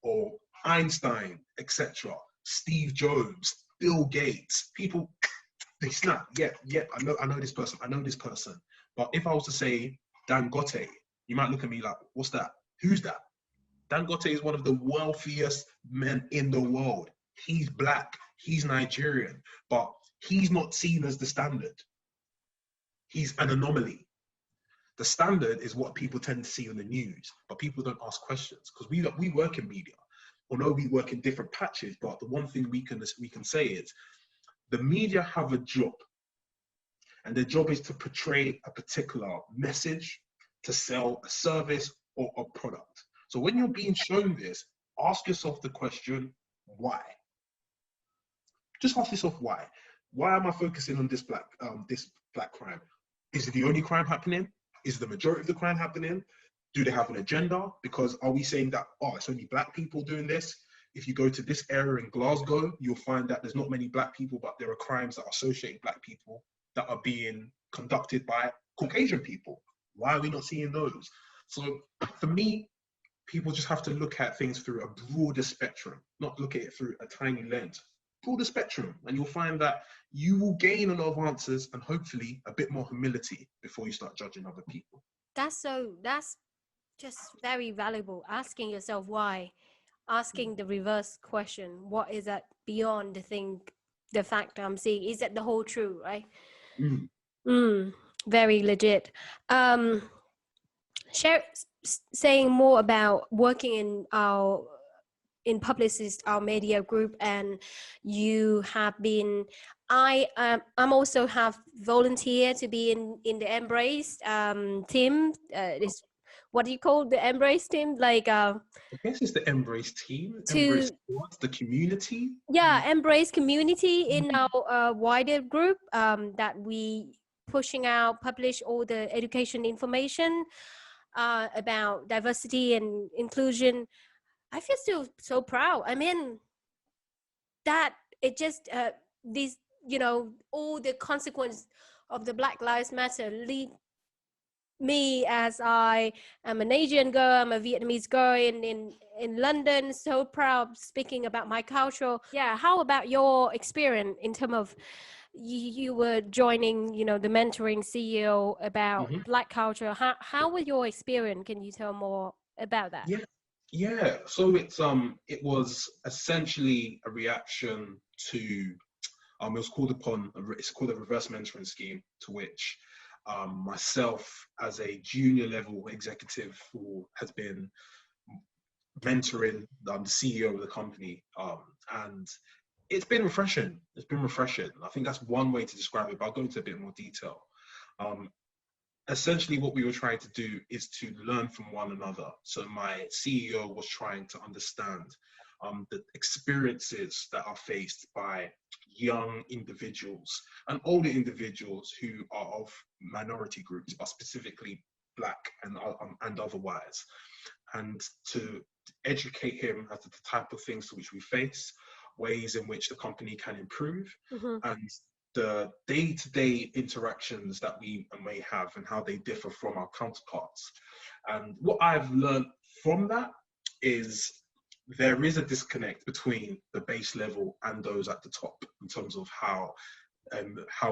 or Einstein, etc., Steve Jobs, Bill Gates, people, they snap. Yeah, I know this person. But if I was to say Dangote, you might look at me like, what's that? Who's that? Dangote is one of the wealthiest men in the world. He's black, he's Nigerian, but he's not seen as the standard. He's an anomaly. The standard is what people tend to see on the news, but people don't ask questions, because we work in media. Although we work in different patches, but the one thing we can say is the media have a job, and their job is to portray a particular message, to sell a service or a product. So when you're being shown this, ask yourself the question, why? Just ask yourself why. Why am I focusing on this black crime? Is it the only crime happening? Is the majority of the crime happening? Do they have an agenda? Because are we saying that, it's only black people doing this? If you go to this area in Glasgow, you'll find that there's not many black people, but there are crimes that associate black people that are being conducted by Caucasian people. Why are we not seeing those? So for me, people just have to look at things through a broader spectrum, not look at it through a tiny lens. Broader spectrum, and you'll find that you will gain a lot of answers and hopefully a bit more humility before you start judging other people. That's just very valuable. Asking yourself why, asking the reverse question, what is that beyond the fact I'm seeing? Is that the whole true, right? Very legit. Saying more about working in Publicist, our media group, and you have been, I'm also have volunteered to be in the Embrace team. This, what do you call the Embrace team? Like I guess it's the Embrace team. Embrace what? The community? Yeah, Embrace community in our wider group that we publish all the education information about diversity and inclusion. I feel so proud. I mean, that it just these, all the consequence of the Black Lives Matter lead me, as I am an Asian girl, I'm a Vietnamese girl in London, so proud speaking about my culture. Yeah, how about your experience in terms of you were joining, the mentoring CEO about Black culture? How was your experience? Can you tell more about that? Yeah. So it was essentially a reaction to it's called a reverse mentoring scheme, to which myself as a junior level executive who has been mentoring the CEO of the company, and it's been refreshing. It's been refreshing. I think that's one way to describe it, but I'll go into a bit more detail. Essentially, what we were trying to do is to learn from one another. So my CEO was trying to understand the experiences that are faced by young individuals and older individuals who are of minority groups, but specifically Black and otherwise, and to educate him as to the type of things to which we face, ways in which the company can improve, and the day-to-day interactions that we may have and how they differ from our counterparts. And what I've learned from that is there is a disconnect between the base level and those at the top in terms of how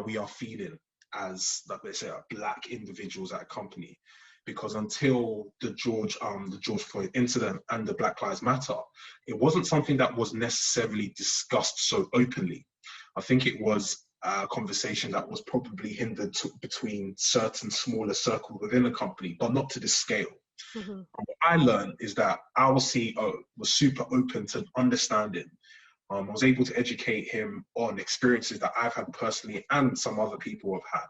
we are feeling as, like they say, Black individuals at a company. Because until the George Floyd incident and the Black Lives Matter, it wasn't something that was necessarily discussed so openly. I think it was a conversation that was probably hindered between certain smaller circles within the company, but not to this scale. And what I learned is that our CEO was super open to understanding. I was able to educate him on experiences that I've had personally and some other people have had.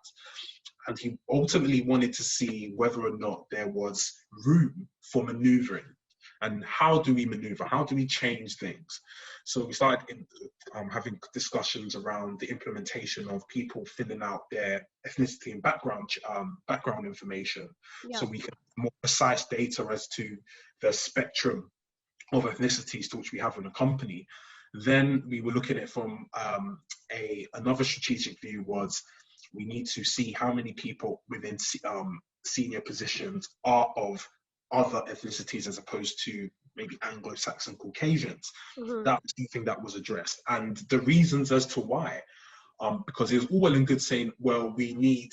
And he ultimately wanted to see whether or not there was room for maneuvering. And how do we maneuver? How do we change things? So we started having discussions around the implementation of people filling out their ethnicity and background information, so we can have more precise data as to the spectrum of ethnicities to which we have in a company. Then we were looking at it from another strategic view was we need to see how many people within senior positions are of other ethnicities as opposed to maybe Anglo-Saxon Caucasians. That was something that was addressed. And the reasons as to why, because it was all well and good saying, well, we need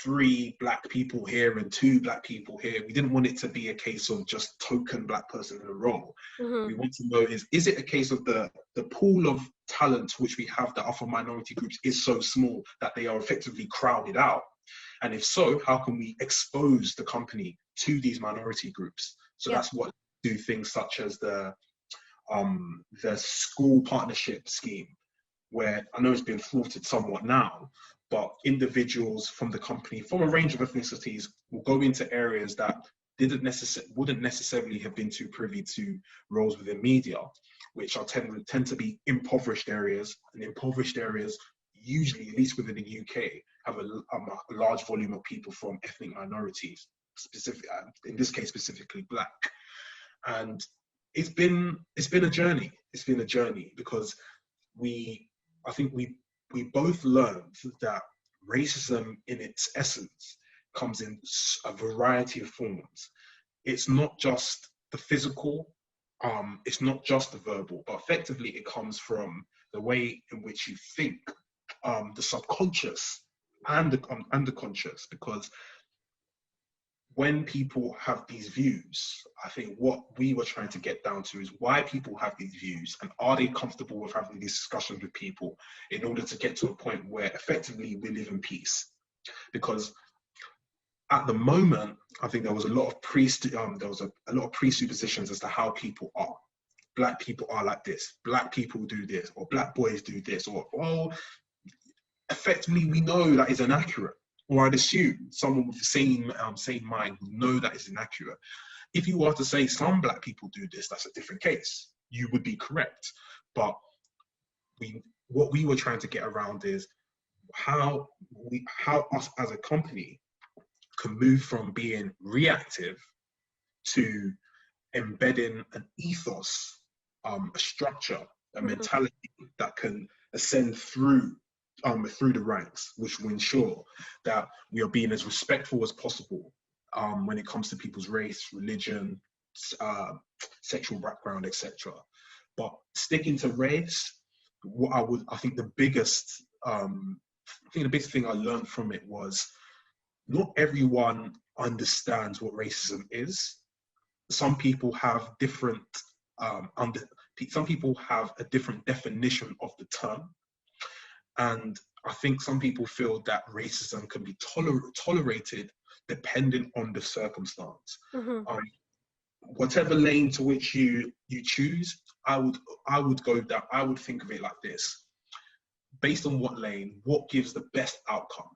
3 Black people here and 2 Black people here. We didn't want it to be a case of just token Black person in a role. We want to know is it a case of the pool of talent which we have that are from minority groups is so small that they are effectively crowded out? And if so, how can we expose the company to these minority groups? So that's what do things such as the school partnership scheme, where I know it's been thwarted somewhat now, but individuals from the company, from a range of ethnicities, will go into areas that wouldn't necessarily have been too privy to roles within media, which are tend to be impoverished areas, and impoverished areas usually, at least within the UK, have a large volume of people from ethnic minorities, in this case specifically Black. And it's been a journey. It's been a journey because I think we both learned that racism in its essence comes in a variety of forms. It's not just the physical, it's not just the verbal, but effectively it comes from the way in which you think, the subconscious and the conscious, because when people have these views, I think what we were trying to get down to is why people have these views and are they comfortable with having these discussions with people in order to get to a point where effectively we live in peace. Because at the moment, I think there was a lot of presuppositions as to how people are. Black people are like this, Black people do this, or Black boys do this, or effectively we know that is inaccurate. Or I'd assume someone with the same mind would know that is inaccurate. If you were to say some Black people do this, that's a different case. You would be correct. But what we were trying to get around is how us as a company can move from being reactive to embedding an ethos, a structure, a mentality that can ascend through the ranks, which will ensure that we are being as respectful as possible when it comes to people's race, religion, sexual background, etc. But sticking to race, I think the biggest thing I learned from it was not everyone understands what racism is. Some people have different some people have a different definition of the term. And I think some people feel that racism can be tolerated depending on the circumstance. whatever lane to which you choose, I would go down. I would think of it like this: based on what lane, what gives the best outcome.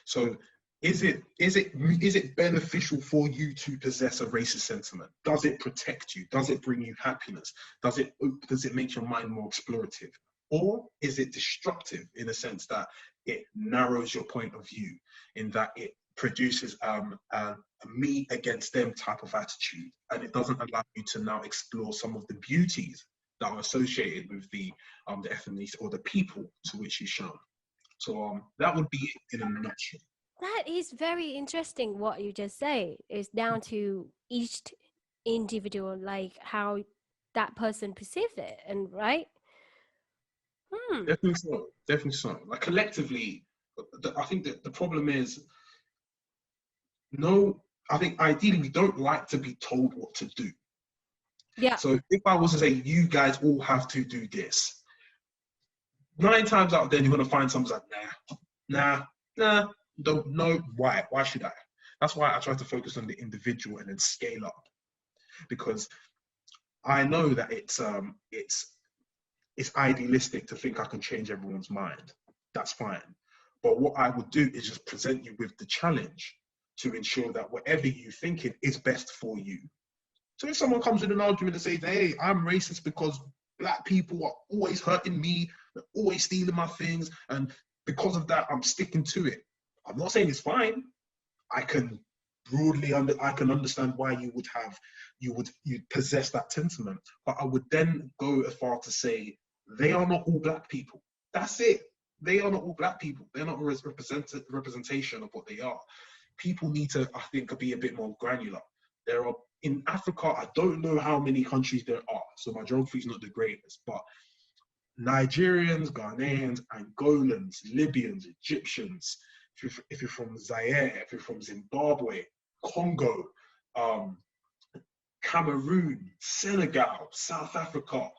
So is it beneficial for you to possess a racist sentiment? Does it protect you? Does it bring you happiness? Does it make your mind more explorative? Or is it destructive in a sense that it narrows your point of view, in that it produces a me against them type of attitude, and it doesn't allow you to now explore some of the beauties that are associated with the ethnicity or the people to which you're shown. So that would be it in a nutshell. That is very interesting what you just say. It's down to each individual, like how that person perceives it, and right? Definitely so. Like collectively, I think that the problem is, I think ideally we don't like to be told what to do. Yeah. So if I was to say, you guys all have to do this, 9 times out of 10, you're going to find someone's like, nah, don't know. Why should I? That's why I try to focus on the individual and then scale up, because I know that it's idealistic to think I can change everyone's mind. That's fine. But what I would do is just present you with the challenge to ensure that whatever you're thinking is best for you. So if someone comes with an argument and says, hey, I'm racist because black people are always hurting me, they're always stealing my things, and because of that, I'm sticking to it. I'm not saying it's fine. I can understand why you'd possess that sentiment, but I would then go as far to say they are not all black people. That's it. They are not all black people. They're not a representation of what they are. People need to, I think, be a bit more granular. There are, in Africa, I don't know how many countries there are, so my geography is not the greatest, but Nigerians, Ghanaians, Angolans, Libyans, Egyptians, if you're from Zaire, if you're from Zimbabwe, Congo, Cameroon, Senegal, South Africa,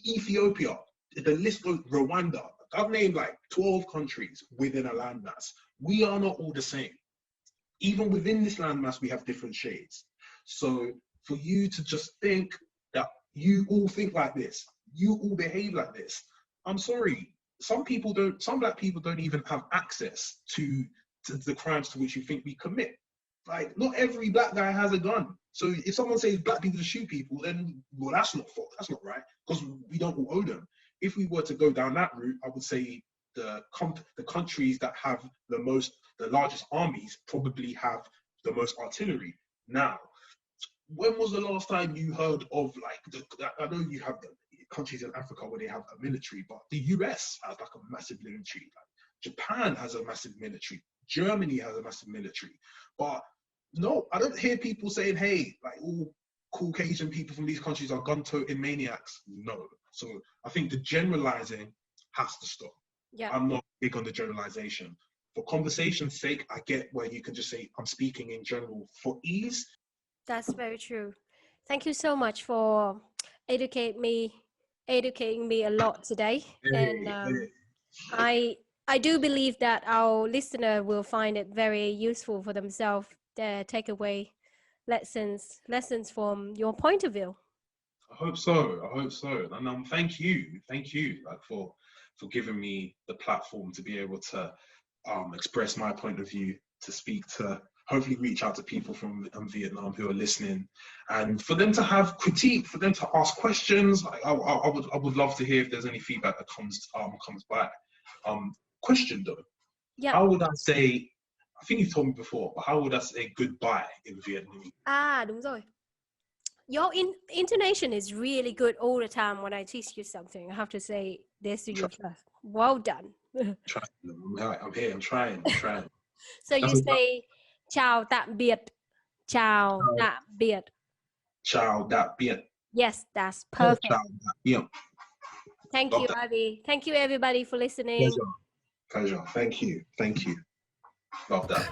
Ethiopia, the list goes, Rwanda. I've named like 12 countries within a landmass. We are not all the same. Even within this landmass, we have different shades. So for you to just think that you all think like this, you all behave like this, I'm sorry. Some black people don't even have access to the crimes to which you think we commit. Like, not every black guy has a gun. So if someone says black people to shoot people, then, well, that's not right, because we don't all own them. If we were to go down that route, I would say the countries that have the largest armies probably have the most artillery. Now, when was the last time you heard of, like, I know you have the countries in Africa where they have a military, but the US has like a massive military. Like, Japan has a massive military. Germany has a massive military. But no, I don't hear people saying, hey, like, all Caucasian people from these countries are gun-toting maniacs. No. So I think the generalizing has to stop. Yeah. I'm not big on the generalization. For conversation's sake, I get where you can just say, I'm speaking in general for ease. That's very true. Thank you so much for educating me a lot today. And I do believe that our listener will find it very useful for themselves, their takeaway lessons from your point of view. I hope so. And thank you, like, for giving me the platform to be able to express my point of view, to speak to, hopefully reach out to people from Vietnam who are listening, and for them to have critique, for them to ask questions. Like, I would love to hear if there's any feedback that comes by. Question though. Yeah. How would I say? I think you've told me before, but how would I say goodbye in Vietnamese? Đúng rồi. Your intonation is really good all the time when I teach you something. I have to say this to you first. Well done. I'm here. I'm trying. So you say chào tạm biệt. Chào tạm biệt. Chào tạm biệt. Yes, that's perfect. Chào tạm biệt. Thank you, Ivy. Thank you, everybody, for listening. Pleasure. Thank you. Love that.